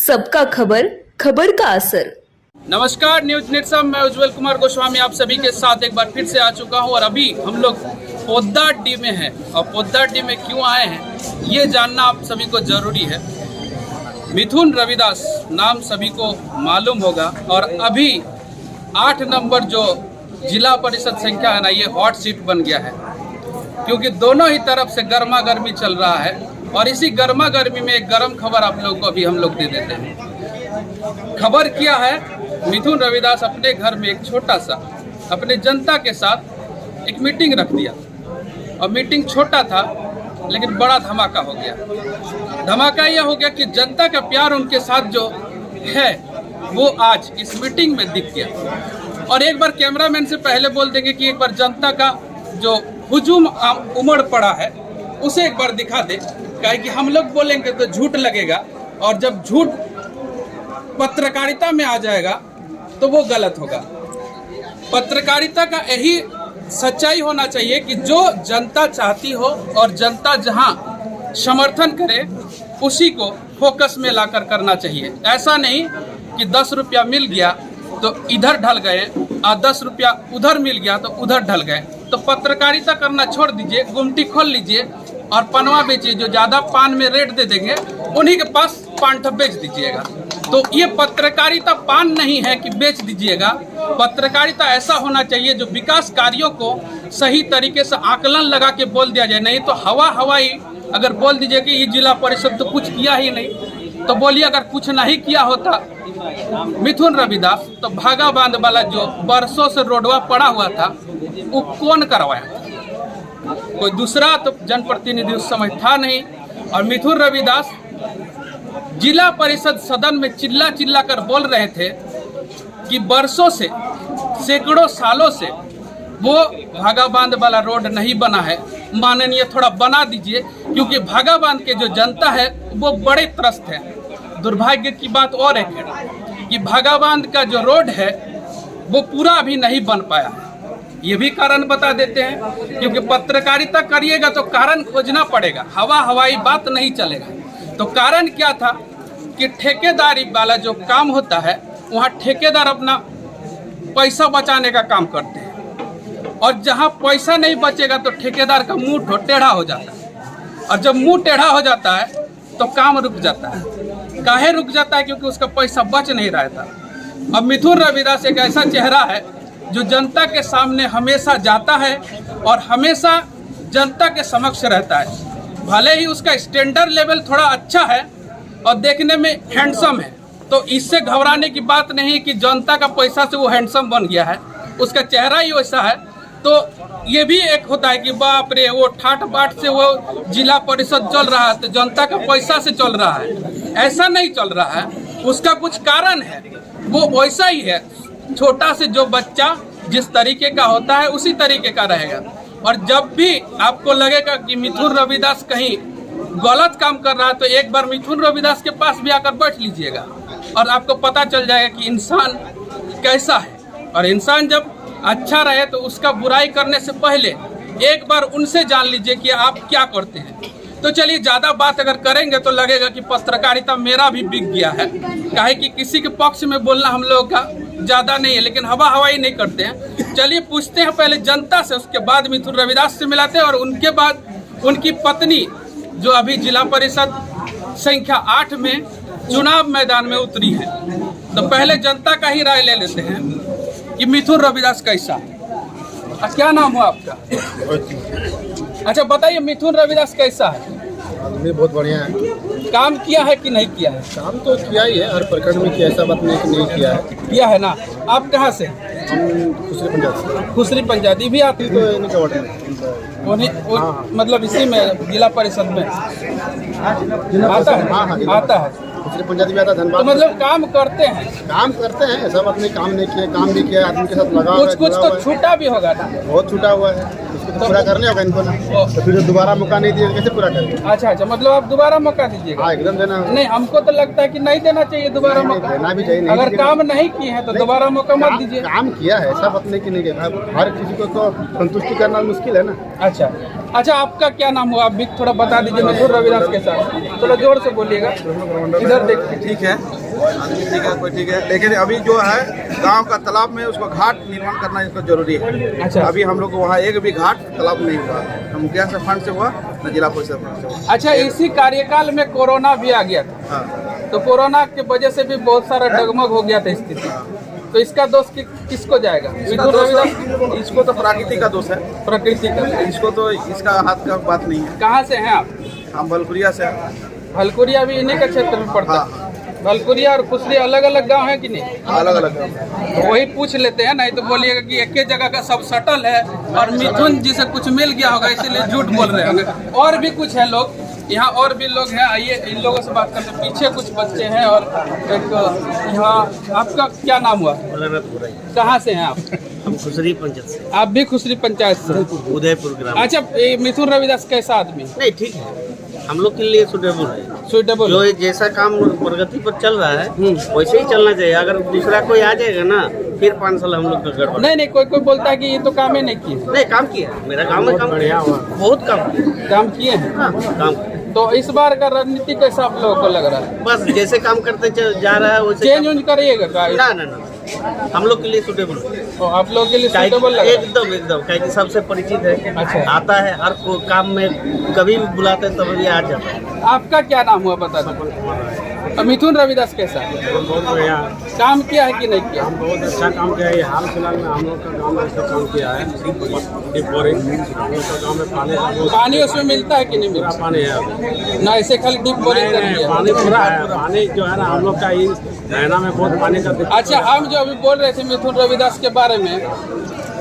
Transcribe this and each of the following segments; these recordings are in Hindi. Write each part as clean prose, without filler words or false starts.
सबका खबर, खबर का असर। नमस्कार, न्यूज नेटसम मैं उज्जवल कुमार गोस्वामी आप सभी के साथ एक बार फिर से आ चुका हूं और अभी हम लोग पोद्दार में हैं और पोद्दार में क्यों आए हैं ये जानना आप सभी को जरूरी है। मिथुन रविदास नाम सभी को मालूम होगा और अभी 8 नंबर जो जिला परिषद संख्या है ना, ये हॉट सीट बन गया है क्योंकि दोनों ही तरफ से गर्मा गर्मी चल रहा है और इसी गर्मा गर्मी में एक गर्म खबर आप लोगों को अभी हम लोग दे देते हैं। खबर क्या है, मिथुन रविदास अपने घर में एक छोटा सा अपने जनता के साथ एक मीटिंग रख दिया और मीटिंग छोटा था लेकिन बड़ा धमाका हो गया। धमाका यह हो गया कि जनता का प्यार उनके साथ जो है वो आज इस मीटिंग में दिख गया। और एक बार कैमरामैन से पहले बोल देंगे कि एक बार जनता का जो हुजूम उमड़ पड़ा है उसे एक बार दिखा दे, काहे कि हम लोग बोलेंगे तो झूठ लगेगा और जब झूठ पत्रकारिता में आ जाएगा तो वो गलत होगा। पत्रकारिता का यही सच्चाई होना चाहिए कि जो जनता चाहती हो और जनता जहां समर्थन करे उसी को फोकस में लाकर करना चाहिए। ऐसा नहीं कि 10 रुपया मिल गया तो इधर ढल गए और 10 रुपया उधर मिल गया तो उधर ढल गए। तो पत्रकारिता करना छोड़ दीजिए, गुमटी खोल लीजिए और पनवा बेचिए। जो ज़्यादा पान में रेट दे देंगे उन्हीं के पास पान ठप बेच दीजिएगा। तो ये पत्रकारिता पान नहीं है कि बेच दीजिएगा। पत्रकारिता ऐसा होना चाहिए जो विकास कार्यों को सही तरीके से आकलन लगा के बोल दिया जाए। नहीं तो हवाई अगर बोल दीजिए कि ये जिला परिषद तो कुछ किया ही नहीं, तो बोलिए अगर कुछ नहीं किया होता मिथुन रविदास तो भागा बांध वाला जो बरसों से रोडवा पड़ा हुआ था वो कौन करवाया? कोई दूसरा तो जनप्रतिनिधि उस समय था नहीं। और मिथुन रविदास जिला परिषद सदन में चिल्ला चिल्ला कर बोल रहे थे कि बरसों से सैकड़ों सालों से वो भागा बांध वाला रोड नहीं बना है, माननीय थोड़ा बना दीजिए। क्योंकि भागा बांध के जो जनता है वो बड़े त्रस्त है। दुर्भाग्य की बात और एक है कि भागा बांध का जो रोड है वो पूरा अभी नहीं बन पाया है। ये भी कारण बता देते हैं क्योंकि पत्रकारिता करिएगा तो कारण खोजना पड़ेगा, हवाई बात नहीं चलेगा। तो कारण क्या था कि ठेकेदारी वाला जो काम होता है वहाँ ठेकेदार अपना पैसा बचाने का काम करते हैं और जहाँ पैसा नहीं बचेगा तो ठेकेदार का मुंह टेढ़ा हो जाता है और जब मुंह टेढ़ा हो जाता है तो काम रुक जाता है। काहे रुक जाता है? क्योंकि उसका पैसा बच नहीं रहा था। अब मिथुन रविदास एक ऐसा चेहरा है जो जनता के सामने हमेशा जाता है और हमेशा जनता के समक्ष रहता है। भले ही उसका स्टैंडर्ड लेवल थोड़ा अच्छा है और देखने में हैंडसम है, तो इससे घबराने की बात नहीं कि जनता का पैसा से वो हैंडसम बन गया है, उसका चेहरा ही वैसा है। तो ये भी एक होता है कि बाप रे वो ठाट बाट से वो जिला परिषद चल रहा है तो जनता का पैसा से चल रहा है, ऐसा नहीं चल रहा है। उसका कुछ कारण है, वो वैसा ही है। छोटा से जो बच्चा जिस तरीके का होता है उसी तरीके का रहेगा। और जब भी आपको लगेगा कि मिथुन रविदास कहीं गलत काम कर रहा है तो एक बार मिथुन रविदास के पास भी आकर बैठ लीजिएगा और आपको पता चल जाएगा कि इंसान कैसा है। और इंसान जब अच्छा रहे तो उसका बुराई करने से पहले एक बार उनसे जान लीजिए कि आप क्या करते हैं। तो चलिए, ज़्यादा बात अगर करेंगे तो लगेगा कि पत्रकारिता मेरा भी बिक गया है, काहे कि किसी के पक्ष में बोलना हम लोगों का ज़्यादा नहीं है, लेकिन हवाई नहीं करते हैं। चलिए पूछते हैं पहले जनता से, उसके बाद मिथुन रविदास से मिलाते हैं और उनके बाद उनकी पत्नी जो अभी जिला परिषद संख्या 8 में चुनाव मैदान में उतरी है। तो पहले जनता का ही राय ले लेते हैं कि मिथुन रविदास कैसा है। क्या नाम हुआ आपका? अच्छा बताइए, मिथुन रविदास कैसा है? आदमी बहुत बढ़िया है। काम किया है कि नहीं किया है? काम तो किया ही है, हर प्रखंड में किया, ऐसा बात नहीं कि नहीं किया है। किया है ना। आप कहाँ से? हम खुसरी पंजाब से। खुसरी पंजाबी भी आती तो इन्हीं का वार्ड में मतलब इसी में जिला परिषद में आता है? हाँ, आता है। खुसरी पंजाबी भी आता, धनबाद। तो मतलब काम करते हैं? काम करते हैं, ऐसा बात नहीं काम नहीं किया, काम भी किया, आदमी के साथ लगा कुछ तो छूटा भी होगा ना? बहुत छूटा हुआ है, उसको तो पूरा करने होगा इनको ना, तो फिर दोबारा मौका नहीं दिया कैसे पूरा करेंगे? अच्छा अच्छा, मतलब आप दोबारा मौका दीजिएगा? हाँ एकदम देना होगा। नहीं, हमको तो लगता है कि नहीं देना चाहिए दोबारा नहीं, मौका। देना भी चाहिए, नहीं अगर दीजिएगा। काम नहीं किए हैं तो दोबारा मौका मत दीजिए। काम किया है सब अपने की नहीं किया, हर किसी को तो संतुष्टि करना मुश्किल है ना। अच्छा अच्छा, आपका क्या नाम हुआ? आप भी थोड़ा बता दीजिए मिथुन रविदास के साथ, थोड़ा जोर से बोलिएगा, इधर देखिए। ठीक है, ठीक है, कोई ठीक है, लेकिन अभी जो है गांव का तालाब में उसको घाट निर्माण करना इसका जरूरी है। अच्छा, अभी हम लोग को वहाँ एक भी घाट तालाब नहीं हुआ, न मुखिया से फंड से हुआ, न जिला परिषद फंड से हुआ। अच्छा, इसी कार्यकाल में कोरोना भी आ गया था। हाँ, तो कोरोना के वजह से भी बहुत सारा डगमग हो गया था स्थिति। तो इसका दोष किसको जाएगा? मिथुन रविदास? इसको तो प्रकृति का दोष है, प्रकृति का। इसको तो इसका हाथ का बात नहीं है। कहाँ से हैं आप? हम भलपुरिया से हैं। भलकुरिया भी इन्हीं के क्षेत्र में पड़ता है? हाँ, भलकुरिया और खुसरी अलग अलग गांव है कि नहीं? अलग अलग है। तो वही पूछ लेते हैं, नहीं तो बोलिएगा कि एक ही जगह का सब सटल है और मिथुन जी से कुछ मिल गया होगा इसीलिए झूठ बोल रहे होंगे। और भी कुछ है लोग यहाँ, और भी लोग हैं, आइए इन लोगों से बात करते हैं। पीछे कुछ बच्चे हैं और एक यहाँ। आपका क्या नाम हुआ? कहाँ से हैं आप? हम खुसरी पंचायत से। आप भी खुसरी पंचायत से? उदयपुर ग्राम। अच्छा, ये मिथुन रविदास कैसा आदमी? नहीं, ठीक है, हम लोग के लिए सुटेबल है। सुटेबल जो जैसा काम प्रगति पर चल रहा है वैसे ही चलना चाहिए। अगर दूसरा कोई आ जाएगा ना, फिर 5 साल हम लोग का गड़बड़। नहीं, कोई बोलता है कि ये तो काम ही नहीं किए। नहीं, काम किया, मेरा गाँव में काम किया, बहुत काम किए हैं। हाँ, काम किया। तो इस बार का रणनीति कैसा आप लोगों को लग रहा है? बस जैसे काम करते जा रहा है वैसे चेंज उंज करिएगा का? ना, हम लोग के लिए सुटेबल है। तो आप लोगों के लिए सूटेबल लग रहा है? एकदम क्या कि सबसे परिचित है। अच्छा। आता है हर काम में, कभी भी बुलाते हैं तभी आ जाता है। आपका क्या नाम हुआ बता दो? मिथुन रविदास कैसा बहुत बढ़िया काम किया है कि नहीं किया? बहुत अच्छा काम किया है। हाल फिलहाल में हम लोग का गाँव में ऐसा काम किया है। डीप बोरिंग हम लोग का गाँव में पानी का बहुत पानी उसमें मिलता है कि नहीं पूरा मिलता? पानी है अभी। ना ऐसे खाली डीप बोरिंग कर दिया? पानी पूरा है। पानी जो है ना हम लोग का इस महीना में बहुत पानी का दिक्कत। अच्छा, हम जो अभी बोल रहे थे मिथुन रविदास के बारे में,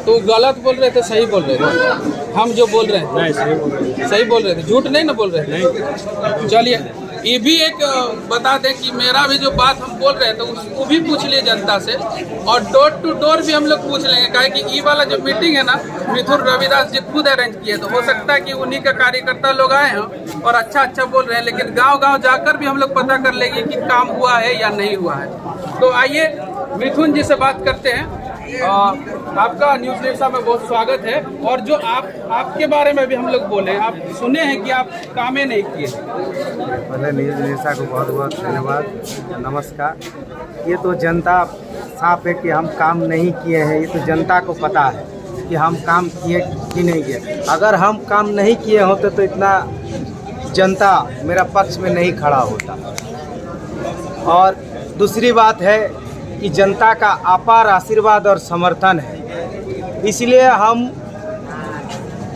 तो गलत बोल रहे थे सही बोल रहे थे? हम जो बोल रहे हैं नहीं, सही बोल रहे हैं। सही बोल रहे थे, झूठ नहीं ना बोल रहे थे? नहीं, चलिए, ये भी एक बता दें कि मेरा भी जो बात हम बोल रहे थे उसको भी पूछ लिए जनता से, और डोर टू डोर भी हम लोग पूछ लेंगे। काहे कि ये वाला जो मीटिंग है ना, मिथुन रविदास जी खुद अरेंज किए, तो हो सकता है कि उन्हीं का कार्यकर्ता लोग आए हैं और अच्छा बोल रहे हैं, लेकिन गांव जाकर भी हम लोग पता कर लेंगे कि काम हुआ है या नहीं हुआ है। तो आइए मिथुन जी से बात करते हैं। आपका न्यूज़ नेशा में बहुत स्वागत है। और जो आपके बारे में भी हम लोग बोले, आप सुने हैं कि आप कामें नहीं किए। पहले न्यूज़ नेशा को बहुत बहुत धन्यवाद, नमस्कार। ये तो जनता साफ है कि हम काम नहीं किए हैं, ये तो जनता को पता है कि हम काम किए कि नहीं किए। अगर हम काम नहीं किए होते तो इतना जनता मेरा पक्ष में नहीं खड़ा होता। और दूसरी बात है कि जनता का अपार आशीर्वाद और समर्थन है, इसलिए हम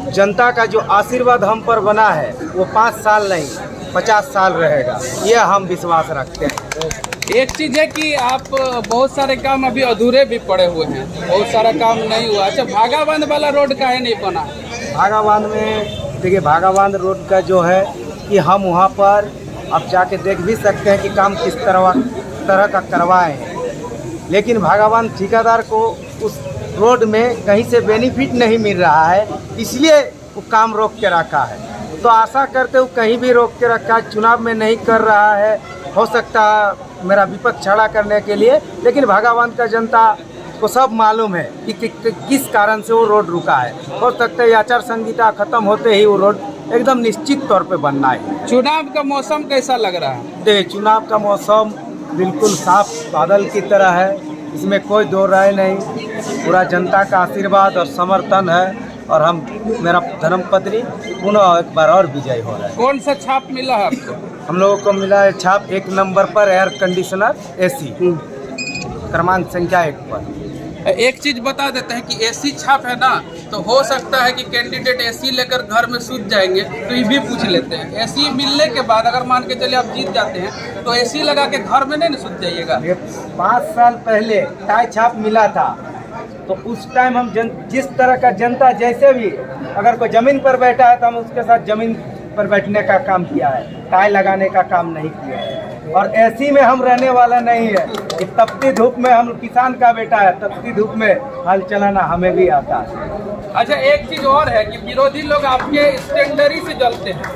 जनता का जो आशीर्वाद हम पर बना है वो 5 साल नहीं 50 साल रहेगा, ये हम विश्वास रखते हैं। एक चीज़ है कि आप बहुत सारे काम अभी अधूरे भी पड़े हुए हैं, बहुत सारा काम नहीं हुआ। अच्छा, भागाबांध वाला रोड काहे नहीं बना? भागाबांध में देखिए, भागाबांध रोड का जो है कि हम वहाँ पर अब जाके देख भी सकते हैं कि काम किस तरह का करवाए हैं, लेकिन भागाबांध ठेकेदार को उस रोड में कहीं से बेनिफिट नहीं मिल रहा है, इसलिए वो काम रोक के रखा है। तो आशा करते हो कहीं भी रोक के रखा है, चुनाव में नहीं कर रहा है, हो सकता है मेरा विपक्ष खड़ा करने के लिए, लेकिन भागाबांध का जनता को सब मालूम है कि किस कारण से वो रोड रुका है। हो सकता है आचार संहिता खत्म होते ही वो रोड एकदम निश्चित तौर पे बनना है। चुनाव का मौसम कैसा लग रहा है? देखिए, चुनाव का मौसम बिल्कुल साफ बादल की तरह है, इसमें कोई दो राय नहीं। पूरा जनता का आशीर्वाद और समर्थन है, और मेरा धर्मपत्नी पुनः एक बार और विजय हो रहा है। कौन सा छाप मिला है आपको? हम लोगों को मिला है छाप 1 नंबर पर एयर कंडीशनर AC, क्रमांक संख्या 1 पर। एक चीज बता देते हैं कि AC छाप है ना, तो हो सकता है कि कैंडिडेट AC लेकर घर में सूझ जाएंगे, तो ये भी पूछ लेते हैं। AC मिलने के बाद अगर मान के चलिए आप जीत जाते हैं तो AC लगा के घर में नहीं सूझ जाइएगा। 5 साल पहले टाई छाप मिला था, तो उस टाइम हम जिस तरह का जनता जैसे भी अगर कोई ज़मीन पर बैठा है तो हम उसके साथ ज़मीन पर बैठने का काम किया है, टाई लगाने का काम नहीं किया है। और ऐसी में हम रहने वाला नहीं है कि तपती धूप में, हम किसान का बेटा है, तपती धूप में हल चलाना हमें भी आता है। अच्छा, एक चीज और है कि विरोधी लोग आपके स्टैंडर्ड से जलते हैं,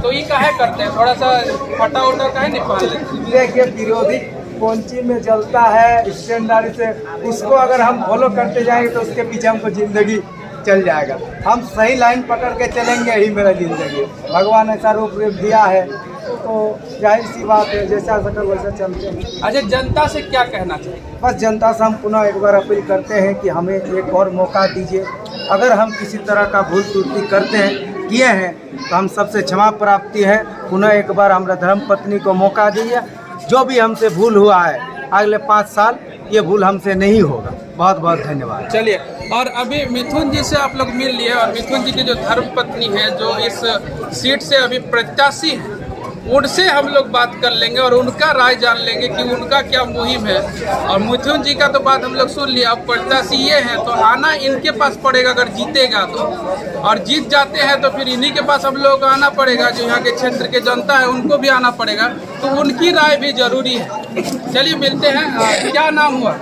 तो ये काहे करते हैं? थोड़ा सा फटा उटा काहे निकाल लेते हैं? देखिए, विरोधी कौंची में जलता है स्टैंडर्ड से, उसको अगर हम फॉलो करते जाएंगे तो उसके पीछे हमको जिंदगी चल जाएगा। हम सही लाइन पकड़ के चलेंगे, यही मेरा जिंदगी। भगवान ऐसा रूप दिया है तो जाहिर सी बात है, जैसा सकर वैसा चलते हैं। अच्छा, जनता से क्या कहना चाहिए? बस जनता से हम पुनः एक बार अपील करते हैं कि हमें एक और मौका दीजिए। अगर हम किसी तरह का भूल त्रुटि करते हैं, किए हैं, तो हम सबसे क्षमा प्राप्ति है। पुनः एक बार हमारा धर्म पत्नी को मौका दीजिए। जो भी हमसे भूल हुआ है, अगले 5 साल ये भूल हमसे नहीं होगा। बहुत बहुत धन्यवाद। चलिए, और अभी मिथुन जी से आप लोग मिल लिए, और मिथुन जी की जो धर्म पत्नी है, जो इस सीट से अभी प्रत्याशी है, उनसे हम लोग बात कर लेंगे और उनका राय जान लेंगे कि उनका क्या मुहिम है। और मिथुन जी का तो बात हम लोग सुन लिया, अब प्रत्याशी ये है तो आना इनके पास पड़ेगा अगर जीतेगा तो, और जीत जाते हैं तो फिर इन्हीं के पास हम लोग आना पड़ेगा। जो यहाँ के क्षेत्र के जनता है उनको भी आना पड़ेगा, तो उनकी राय भी जरूरी है। चलिए मिलते हैं। क्या नाम हुआ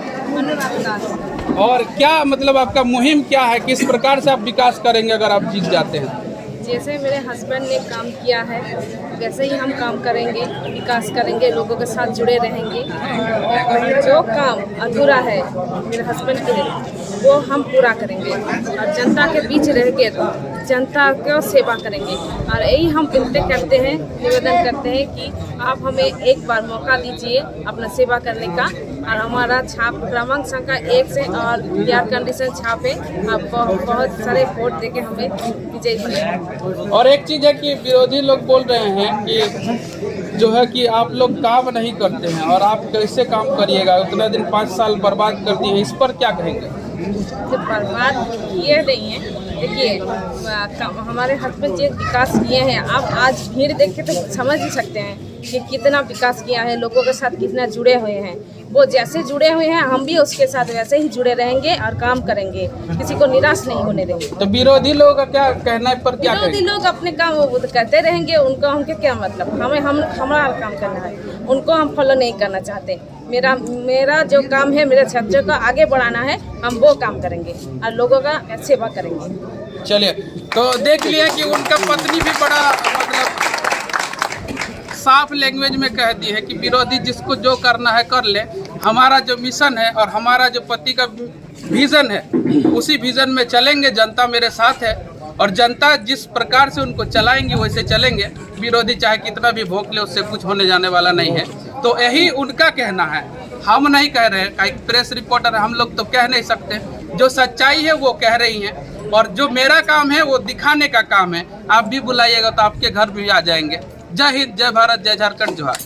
और क्या मतलब आपका मुहिम क्या है? किस प्रकार से आप विकास करेंगे अगर आप जीत जाते हैं? जैसे मेरे हस्बैंड ने काम किया है वैसे ही हम काम करेंगे, विकास करेंगे, लोगों के साथ जुड़े रहेंगे। और जो काम अधूरा है मेरे हस्बैंड के लिए वो हम पूरा करेंगे, और जनता के बीच रह के जनता को सेवा करेंगे। और यही हम विनती करते हैं, निवेदन करते हैं कि आप हमें एक बार मौका दीजिए अपना सेवा करने का। और हमारा छाप क्रमांक संख्या 1 से और यार कंडीशन छाप है, आप बहुत सारे वोट देके हमें विजयी बनाएं। और एक चीज़ है कि विरोधी लोग बोल रहे हैं कि जो है कि आप लोग काम नहीं करते हैं, और आप कैसे काम करिएगा, उतना दिन 5 साल बर्बाद कर दिए, इस पर क्या कहेंगे? बर्बाद किए नहीं है। देखिए, हमारे हस्बैंड जी विकास किए हैं, आप आज भीड़ देख के तो समझ ही सकते हैं कि कितना विकास किया है, लोगों के साथ कितना जुड़े हुए हैं। वो जैसे जुड़े हुए हैं हम भी उसके साथ वैसे ही जुड़े रहेंगे और काम करेंगे, किसी को निराश नहीं होने देंगे। तो विरोधी लोगों का क्या कहना है पर क्या विरोधी लोग अपने काम वो करते रहेंगे, उनको हमके क्या मतलब? हमारा काम करना है, उनको हम फॉलो नहीं करना चाहते। मेरा जो काम है, मेरे छात्रों को आगे बढ़ाना है, हम वो काम करेंगे और लोगों का सेवा करेंगे। चलिए, तो देख लिया कि उनका पत्नी भी बड़ा मतलब साफ लैंग्वेज में कह दी है कि विरोधी जिसको जो करना है कर ले, हमारा जो मिशन है और हमारा जो पति का विज़न है उसी विज़न में चलेंगे। जनता मेरे साथ है और जनता जिस प्रकार से उनको चलाएंगी वैसे चलेंगे। विरोधी चाहे कितना भी भोंक ले, उससे कुछ होने जाने वाला नहीं है। तो यही उनका कहना है, हम नहीं कह रहे हैं। एक प्रेस रिपोर्टर हम लोग तो कह नहीं सकते, जो सच्चाई है वो कह रही हैं। और जो मेरा काम है वो दिखाने का काम है। आप भी बुलाइएगा तो आपके घर भी आ जाएंगे। जय हिंद, जय भारत, जय झारखंड, जोहार।